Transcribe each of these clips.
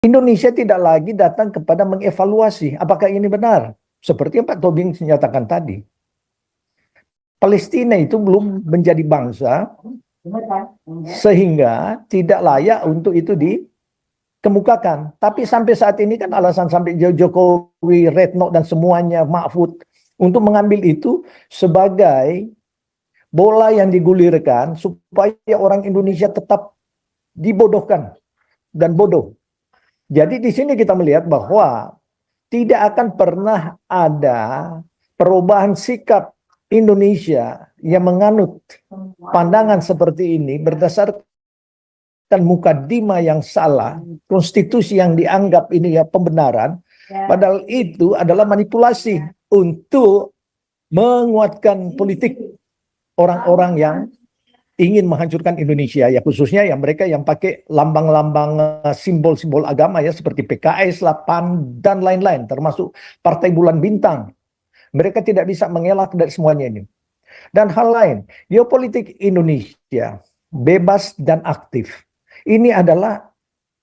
Indonesia tidak lagi datang kepada mengevaluasi apakah ini benar. Seperti yang Pak Tobing nyatakan tadi. Palestina itu belum menjadi bangsa sehingga tidak layak untuk itu dikemukakan. Tapi sampai saat ini kan alasan sampai Jokowi, Retno dan semuanya, Mahfud, untuk mengambil itu sebagai bola yang digulirkan supaya orang Indonesia tetap dibodohkan dan bodoh. Jadi di sini kita melihat bahwa tidak akan pernah ada perubahan sikap Indonesia yang menganut pandangan seperti ini berdasarkan mukadimah yang salah, konstitusi yang dianggap ini ya pembenaran, padahal itu adalah manipulasi untuk menguatkan politik orang-orang yang ingin menghancurkan Indonesia, ya khususnya yang mereka yang pakai lambang-lambang simbol-simbol agama ya seperti PKS, PAN dan lain-lain, termasuk Partai Bulan Bintang. Mereka tidak bisa mengelak dari semuanya ini. Dan hal lain, geopolitik Indonesia bebas dan aktif. Ini adalah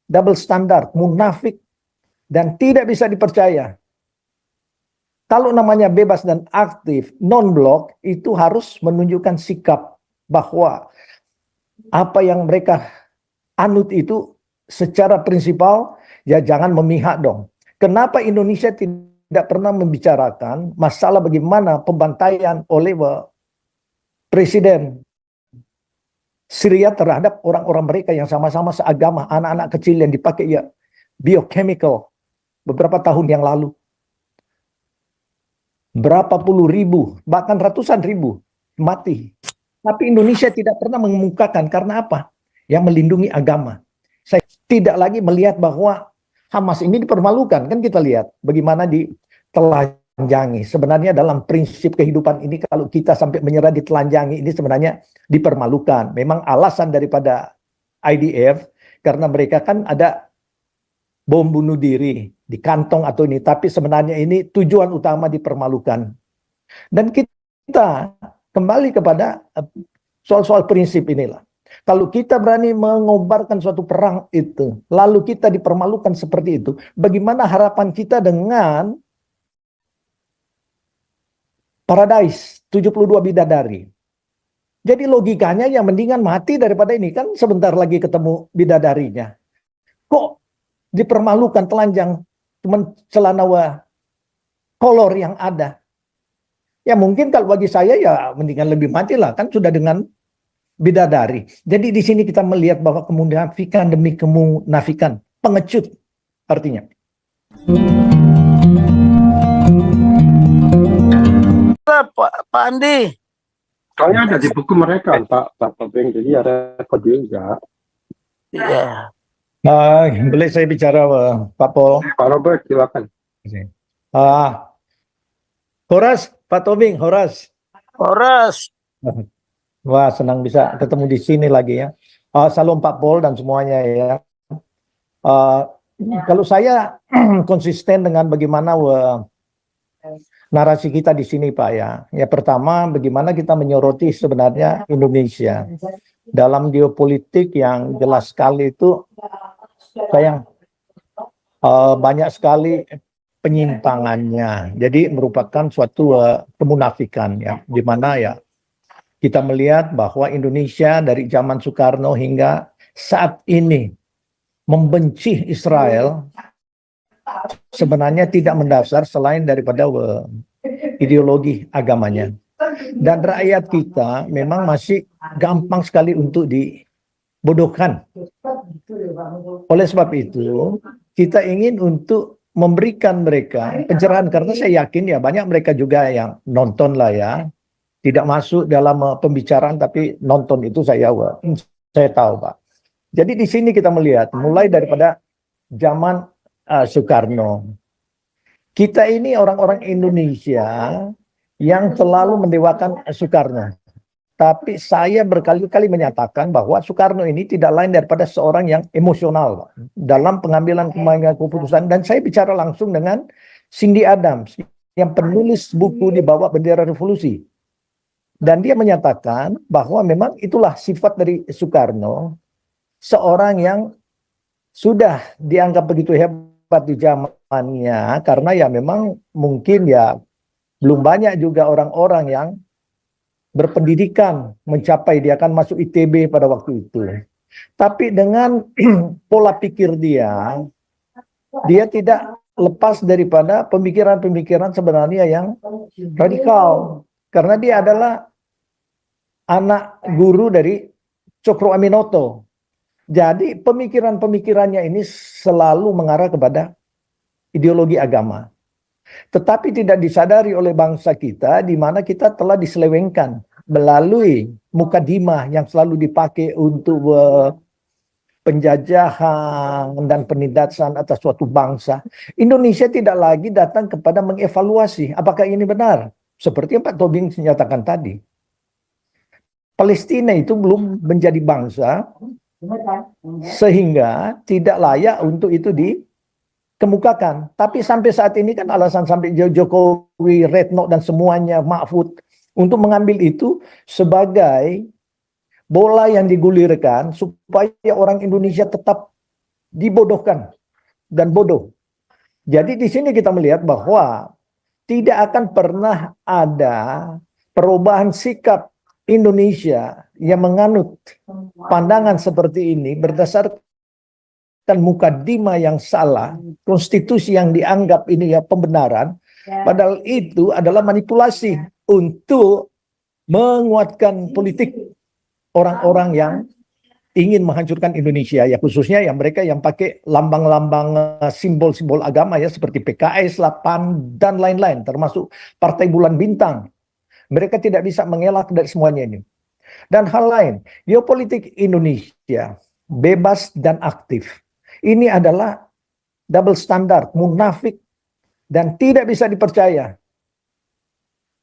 double standard, munafik dan tidak bisa dipercaya. Kalau namanya bebas dan aktif, non-blok itu harus menunjukkan sikap bahwa apa yang mereka anut itu secara prinsipal ya jangan memihak dong. Kenapa Indonesia tidak pernah membicarakan masalah bagaimana pembantaian oleh Presiden Syria terhadap orang-orang mereka yang sama-sama seagama, anak-anak kecil yang dipakai ya biochemical beberapa tahun yang lalu. Berapa puluh ribu, bahkan ratusan ribu mati. Tapi Indonesia tidak pernah mengemukakan karena apa? Yang melindungi agama. Saya tidak lagi melihat bahwa Hamas ini dipermalukan. Kan kita lihat bagaimana ditelanjangi. Sebenarnya dalam prinsip kehidupan ini kalau kita sampai menyerah ditelanjangi ini sebenarnya dipermalukan. Memang alasan daripada IDF karena mereka kan ada bom bunuh diri di kantong atau ini. Tapi sebenarnya ini tujuan utama dipermalukan. Dan kita kembali kepada soal-soal prinsip inilah. Kalau kita berani mengobarkan suatu perang itu, lalu kita dipermalukan seperti itu, bagaimana harapan kita dengan Paradise 72 bidadari? Jadi logikanya yang mendingan mati daripada ini, kan sebentar lagi ketemu bidadarinya. Kok dipermalukan telanjang, cuman celana kolor yang ada? Ya mungkin kalau bagi saya ya mendingan lebih mati lah, kan sudah dengan bidadari. Jadi di sini kita melihat bahwa kemunafikan demi kemunafikan, pengecut artinya. Pak Andi. Soalnya ada di buku mereka, Pak Tobing, jadi ada kode juga. Iya. Boleh saya bicara, Pak Pol? Pak Robert, silakan. Horas, Pak Tobing, Horas. Horas. Wah, senang bisa ketemu di sini lagi ya. Salam Pak Pol dan semuanya ya. Kalau saya konsisten dengan bagaimana narasi kita di sini Pak ya. Ya pertama, bagaimana kita menyoroti sebenarnya Indonesia dalam geopolitik yang jelas sekali itu sayang banyak sekali penyimpangannya. Jadi merupakan suatu kemunafikan ya, di mana ya kita melihat bahwa Indonesia dari zaman Soekarno hingga saat ini membenci Israel sebenarnya tidak mendasar selain daripada ideologi agamanya. Dan rakyat kita memang masih gampang sekali untuk dibodohkan. Oleh sebab itu, kita ingin untuk memberikan mereka pencerahan, karena saya yakin ya banyak mereka juga yang nonton lah ya, tidak masuk dalam pembicaraan tapi nonton itu saya tahu Pak. Jadi di sini kita melihat mulai daripada zaman Soekarno, kita ini orang-orang Indonesia yang selalu mendewakan Soekarno. Tapi saya berkali-kali menyatakan bahwa Soekarno ini tidak lain daripada seorang yang emosional Pak, dalam pengambilan keputusan. Dan saya bicara langsung dengan Cindy Adams yang penulis buku Di Bawah Bendera Revolusi. Dan dia menyatakan bahwa memang itulah sifat dari Soekarno, seorang yang sudah dianggap begitu hebat di zamannya, karena ya memang mungkin ya belum banyak juga orang-orang yang berpendidikan mencapai, dia akan masuk ITB pada waktu itu. Tapi dengan pola pikir dia tidak lepas daripada pemikiran-pemikiran sebenarnya yang radikal. Karena dia adalah anak guru dari Cokro Aminoto. Jadi pemikiran-pemikirannya ini selalu mengarah kepada ideologi agama. Tetapi tidak disadari oleh bangsa kita, di mana kita telah diselewengkan melalui mukadimah yang selalu dipakai untuk penjajahan dan penindasan atas suatu bangsa. Indonesia tidak lagi datang kepada mengevaluasi apakah ini benar. Seperti yang Pak Tobing nyatakan tadi. Palestina itu belum menjadi bangsa, sehingga tidak layak untuk itu dikemukakan. Tapi sampai saat ini kan alasan sampai Jokowi, Retno dan semuanya, Mahfud, untuk mengambil itu sebagai bola yang digulirkan supaya orang Indonesia tetap dibodohkan dan bodoh. Jadi di sini kita melihat bahwa tidak akan pernah ada perubahan sikap Indonesia yang menganut pandangan seperti ini berdasarkan mukadimah yang salah, konstitusi yang dianggap ini ya pembenaran, padahal itu adalah manipulasi untuk menguatkan politik orang-orang yang ingin menghancurkan Indonesia, ya khususnya yang mereka yang pakai lambang-lambang simbol-simbol agama ya seperti PKS, PAN dan lain-lain, termasuk Partai Bulan Bintang. Mereka tidak bisa mengelak dari semuanya ini. Dan hal lain, geopolitik Indonesia bebas dan aktif. Ini adalah double standard, munafik dan tidak bisa dipercaya.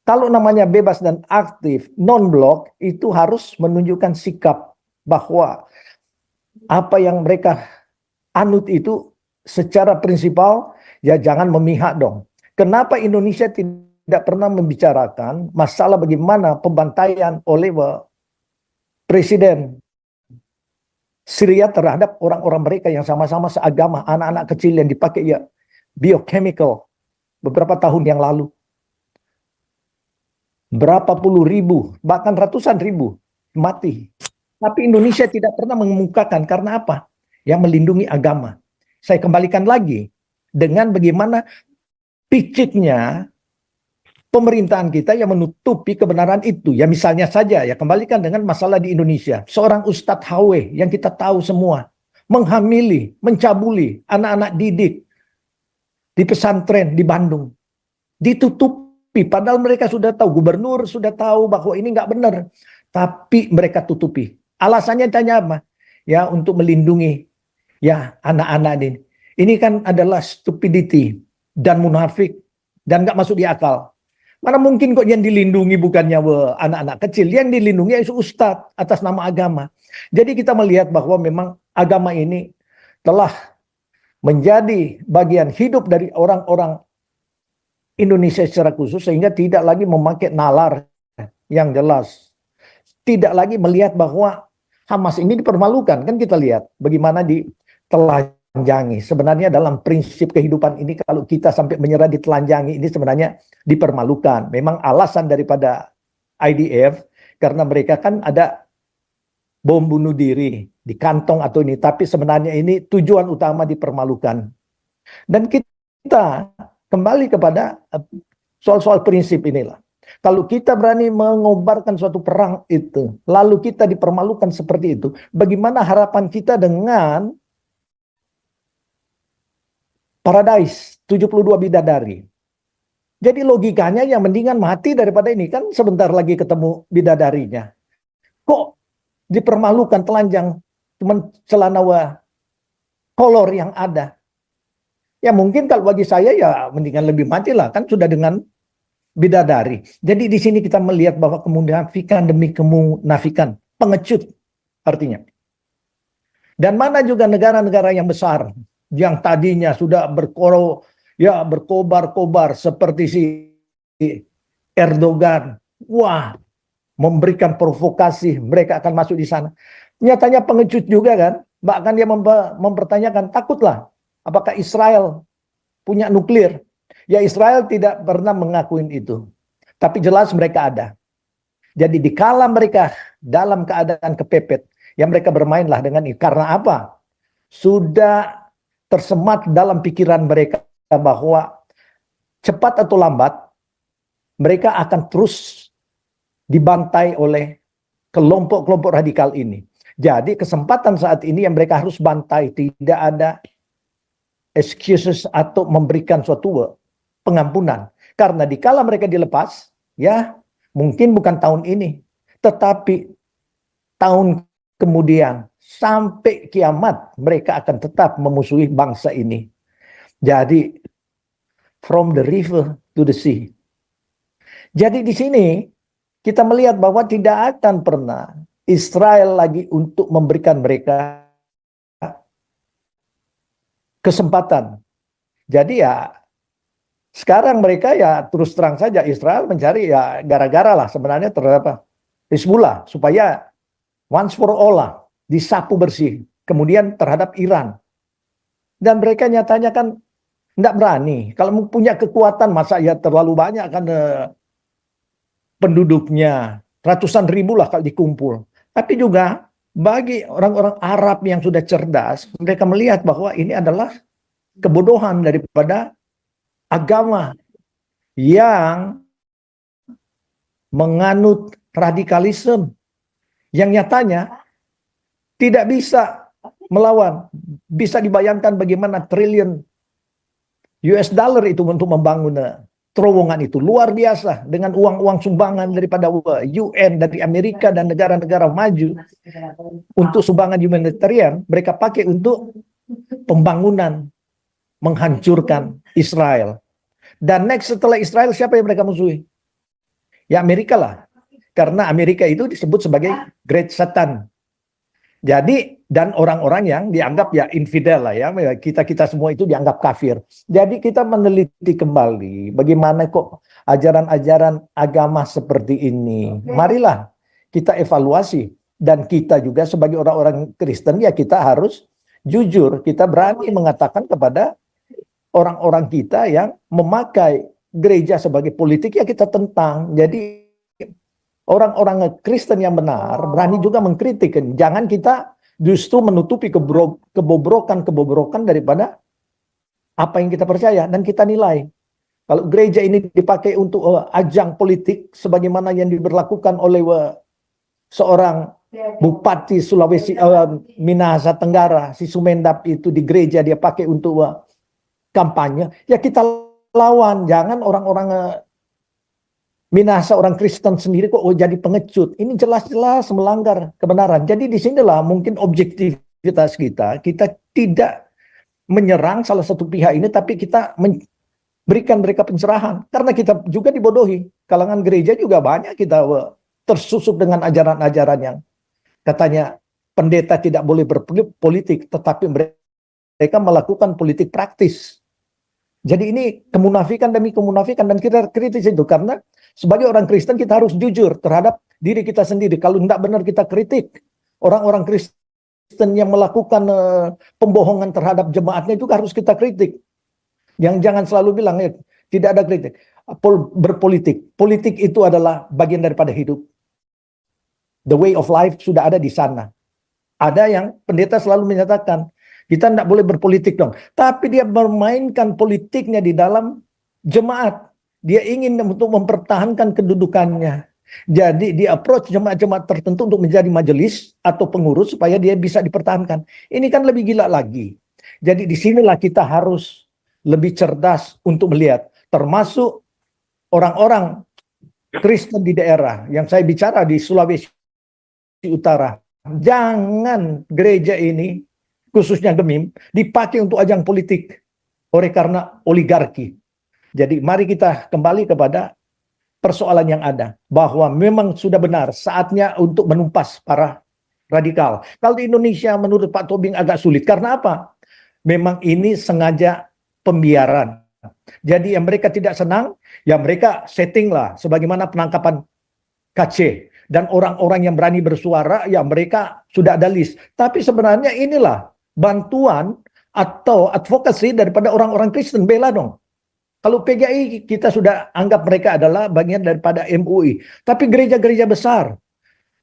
Kalau namanya bebas dan aktif, non-blok itu harus menunjukkan sikap bahwa apa yang mereka anut itu secara prinsipal ya jangan memihak dong. Kenapa Indonesia tidak pernah membicarakan masalah bagaimana pembantaian oleh Presiden Syria terhadap orang-orang mereka yang sama-sama seagama, anak-anak kecil yang dipakai ya biochemical beberapa tahun yang lalu. Berapa puluh ribu, bahkan ratusan ribu mati. Tapi Indonesia tidak pernah mengemukakan karena apa? Yang melindungi agama. Saya kembalikan lagi dengan bagaimana piciknya pemerintahan kita yang menutupi kebenaran itu. Ya misalnya saja ya kembalikan dengan masalah di Indonesia. Seorang Ustadz HW yang kita tahu semua menghamili, mencabuli anak-anak didik di pesantren di Bandung. Ditutupi padahal mereka sudah tahu, gubernur sudah tahu bahwa ini nggak benar. Tapi mereka tutupi. Alasannya tanya apa? Ya untuk melindungi ya anak-anak ini. Ini kan adalah stupidity dan munafik dan nggak masuk di akal. Mana mungkin kok yang dilindungi bukannya anak-anak kecil, yang dilindungi itu ustadz atas nama agama. Jadi kita melihat bahwa memang agama ini telah menjadi bagian hidup dari orang-orang Indonesia secara khusus sehingga tidak lagi memakai nalar yang jelas. Tidak lagi melihat bahwa Hamas ini dipermalukan. Kan kita lihat bagaimana ditelanjangi. Sebenarnya dalam prinsip kehidupan ini kalau kita sampai menyerah ditelanjangi ini sebenarnya dipermalukan. Memang alasan daripada IDF karena mereka kan ada bom bunuh diri di kantong atau ini. Tapi sebenarnya ini tujuan utama dipermalukan. Dan kita kembali kepada soal-soal prinsip inilah. Kalau kita berani mengobarkan suatu perang itu, lalu kita dipermalukan seperti itu, bagaimana harapan kita dengan Paradise 72 bidadari? Jadi logikanya yang mendingan mati daripada ini, kan sebentar lagi ketemu bidadarinya. Kok dipermalukan telanjang, cuman celana kolor yang ada? Ya mungkin kalau bagi saya ya mendingan lebih mati lah, kan sudah dengan bidadari. Jadi di sini kita melihat bahwa kemunafikan demi kemunafikan, pengecut artinya. Dan mana juga negara-negara yang besar yang tadinya sudah berkobar-kobar seperti si Erdogan. Wah, memberikan provokasi, mereka akan masuk di sana. Nyatanya pengecut juga kan, Bahkan dia mempertanyakan, takutlah apakah Israel punya nuklir. Ya, Israel tidak pernah mengakuin itu. Tapi jelas mereka ada. Jadi dikala mereka dalam keadaan kepepet, ya mereka bermainlah dengan itu. Karena apa? Sudah tersemat dalam pikiran mereka bahwa cepat atau lambat mereka akan terus dibantai oleh kelompok-kelompok radikal ini. Jadi kesempatan saat ini yang mereka harus bantai, tidak ada excuses atau memberikan suatu pengampunan. Karena dikala mereka dilepas, ya mungkin bukan tahun ini, tetapi tahun kemudian sampai kiamat mereka akan tetap memusuhi bangsa ini. Jadi from the river to the sea. Jadi di sini kita melihat bahwa tidak akan pernah Israel lagi untuk memberikan mereka kesempatan. Jadi ya sekarang mereka ya terus terang saja Israel mencari ya gara-gara lah sebenarnya terhadap Hizbullah supaya once for all lah disapu bersih. Kemudian terhadap Iran. Dan mereka nyatanya kan tidak berani. Kalau punya kekuatan masa ya terlalu banyak kan penduduknya ratusan ribu lah kalau dikumpul. Tapi juga bagi orang-orang Arab yang sudah cerdas, mereka melihat bahwa ini adalah kebodohan daripada agama yang menganut radikalisme yang nyatanya tidak bisa melawan. Bisa dibayangkan bagaimana triliun US dollar itu untuk membangun terowongan itu luar biasa dengan uang-uang sumbangan daripada UN dari Amerika dan negara-negara maju untuk sumbangan humanitarian mereka pakai untuk pembangunan menghancurkan Israel. Dan next setelah Israel siapa yang mereka musuhi? Ya Amerika lah. Karena Amerika itu disebut sebagai Great Satan. Jadi dan orang-orang yang dianggap ya infidel lah ya, kita semua itu dianggap kafir. Jadi kita meneliti kembali bagaimana kok ajaran-ajaran agama seperti ini. Marilah kita evaluasi dan kita juga sebagai orang-orang Kristen ya kita harus jujur, kita berani mengatakan kepada orang-orang kita yang memakai gereja sebagai politik ya kita tentang. Jadi orang-orang Kristen yang benar berani juga mengkritik. Jangan kita justru menutupi kebobrokan daripada apa yang kita percaya dan kita nilai. Kalau gereja ini dipakai untuk ajang politik sebagaimana yang diberlakukan oleh seorang bupati Sulawesi Minahasa Tenggara, si Sumendap itu di gereja dia pakai untuk kampanye, ya kita lawan. Jangan orang-orang Minahasa orang Kristen sendiri kok jadi pengecut. Ini jelas-jelas melanggar kebenaran. Jadi disinilah mungkin objektivitas kita tidak menyerang salah satu pihak ini, tapi kita berikan mereka pencerahan. Karena kita juga dibodohi. Kalangan gereja juga banyak kita tersusup dengan ajaran-ajaran yang katanya pendeta tidak boleh berpolitik, tetapi mereka melakukan politik praktis. Jadi ini kemunafikan demi kemunafikan dan kita kritis itu karena sebagai orang Kristen kita harus jujur terhadap diri kita sendiri. Kalau tidak benar kita kritik. Orang-orang Kristen yang melakukan pembohongan terhadap jemaatnya juga harus kita kritik. Yang jangan selalu bilang ya, tidak ada kritik. Berpolitik. Politik itu adalah bagian daripada hidup. The way of life sudah ada di sana. Ada yang pendeta selalu menyatakan, kita tidak boleh berpolitik dong. Tapi dia bermainkan politiknya di dalam jemaat. Dia ingin untuk mempertahankan kedudukannya. Jadi dia approach jemaat-jemaat tertentu untuk menjadi majelis atau pengurus supaya dia bisa dipertahankan. Ini kan lebih gila lagi. Jadi disinilah kita harus lebih cerdas untuk melihat. Termasuk orang-orang Kristen di daerah. Yang saya bicara di Sulawesi Utara. Jangan gereja ini khususnya Gemim, dipakai untuk ajang politik oleh karena oligarki. Jadi mari kita kembali kepada persoalan yang ada. Bahwa memang sudah benar saatnya untuk menumpas para radikal. Kalau di Indonesia menurut Pak Tobing agak sulit. Karena apa? Memang ini sengaja pembiaran. Jadi yang mereka tidak senang, ya mereka setting lah. Sebagaimana penangkapan KC. dan orang-orang yang berani bersuara, ya mereka sudah ada list. Tapi sebenarnya inilah bantuan atau advokasi daripada orang-orang Kristen. Bela dong. Kalau PGI kita sudah anggap mereka adalah bagian daripada MUI. Tapi gereja-gereja besar,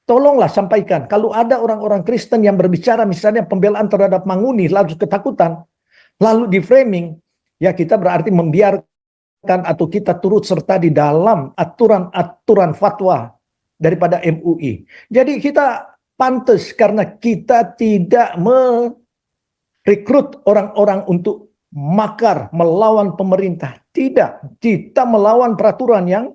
tolonglah sampaikan. Kalau ada orang-orang Kristen yang berbicara misalnya pembelaan terhadap Manguni, lalu ketakutan, lalu di framing, ya kita berarti membiarkan atau kita turut serta di dalam aturan-aturan fatwa daripada MUI. Jadi kita pantas karena kita tidak merekrut orang-orang untuk makar melawan pemerintah. Tidak, kita melawan peraturan yang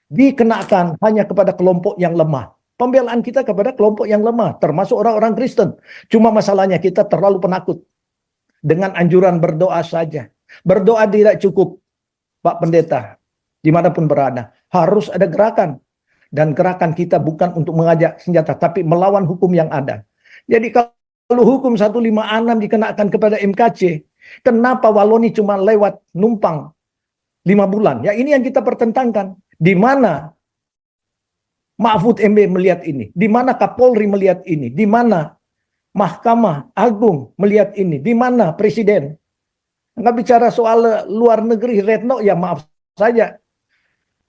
dikenakan hanya kepada kelompok yang lemah. Pembelaan kita kepada kelompok yang lemah, termasuk orang-orang Kristen. Cuma masalahnya kita terlalu penakut dengan anjuran berdoa saja. Berdoa tidak cukup, Pak Pendeta, dimanapun berada. Harus ada gerakan. Dan gerakan kita bukan untuk mengajak senjata, tapi melawan hukum yang ada. Jadi kalau hukum 156 dikenakan kepada MKC, kenapa Waloni cuma lewat numpang 5 bulan? Ya ini yang kita pertentangkan. Di mana Mahfud MD melihat ini? Di mana Kapolri melihat ini? Di mana Mahkamah Agung melihat ini? Di mana Presiden? Nggak bicara soal luar negeri, Retno, ya maaf saja.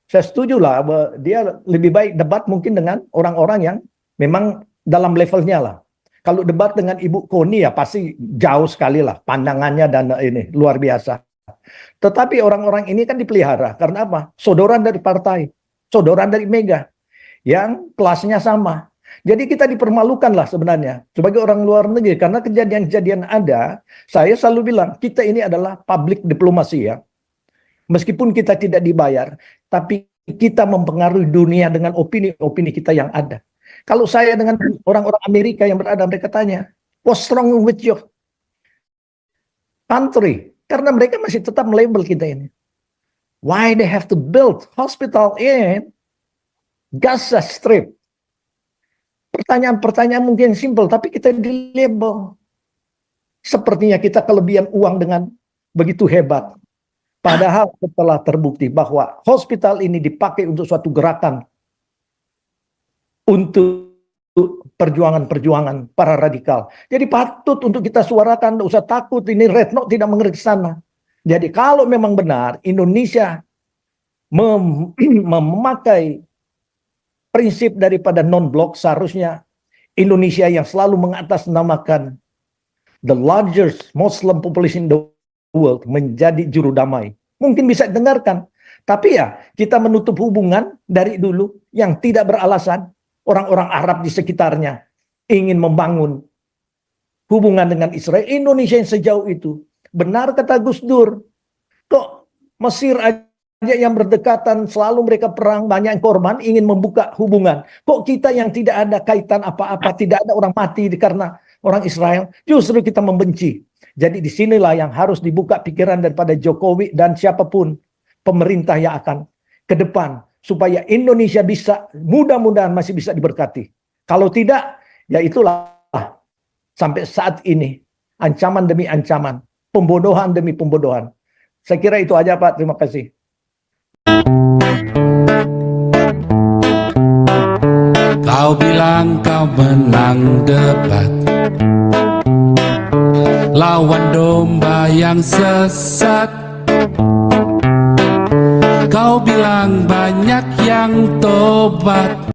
Saya setuju lah, dia lebih baik debat mungkin dengan orang-orang yang memang dalam levelnya lah. Kalau debat dengan Ibu Koni ya pasti jauh sekali lah pandangannya dan ini luar biasa. Tetapi orang-orang ini kan dipelihara karena apa? Sodoran dari partai, sodoran dari Mega yang kelasnya sama. Jadi kita dipermalukan lah sebenarnya sebagai orang luar negeri karena kejadian-kejadian ada. Saya selalu bilang kita ini adalah public diplomasi ya. Meskipun kita tidak dibayar, tapi kita mempengaruhi dunia dengan opini-opini kita yang ada. Kalau saya dengan orang-orang Amerika yang berada, mereka tanya, what's wrong with your country? Karena mereka masih tetap melabel kita ini. Why they have to build hospital in Gaza Strip? Pertanyaan-pertanyaan mungkin simpel, tapi kita dilabel. Sepertinya kita kelebihan uang dengan begitu hebat. Padahal setelah terbukti bahwa hospital ini dipakai untuk suatu gerakan untuk perjuangan-perjuangan para radikal. Jadi patut untuk kita suarakan, tidak usah takut, ini Retno tidak mengerti sana. Jadi kalau memang benar Indonesia memakai prinsip daripada non-blok, seharusnya Indonesia yang selalu mengatasnamakan the largest Muslim population in the world menjadi juru damai. Mungkin bisa dengarkan. Tapi ya kita menutup hubungan dari dulu yang tidak beralasan. Orang-orang Arab di sekitarnya ingin membangun hubungan dengan Israel. Indonesia yang sejauh itu. Benar kata Gus Dur. Kok Mesir aja yang berdekatan selalu mereka perang, banyak yang korban, ingin membuka hubungan. Kok kita yang tidak ada kaitan apa-apa, tidak ada orang mati karena orang Israel, justru kita membenci. Jadi disinilah yang harus dibuka pikiran daripada Jokowi dan siapapun pemerintah yang akan ke depan. Supaya Indonesia bisa, mudah-mudahan masih bisa diberkati. Kalau tidak, ya itulah sampai saat ini. Ancaman demi ancaman. Pembodohan demi pembodohan. Saya kira itu aja Pak, terima kasih. Kau bilang kau menang debat lawan domba yang sesat. Kau bilang banyak yang tobat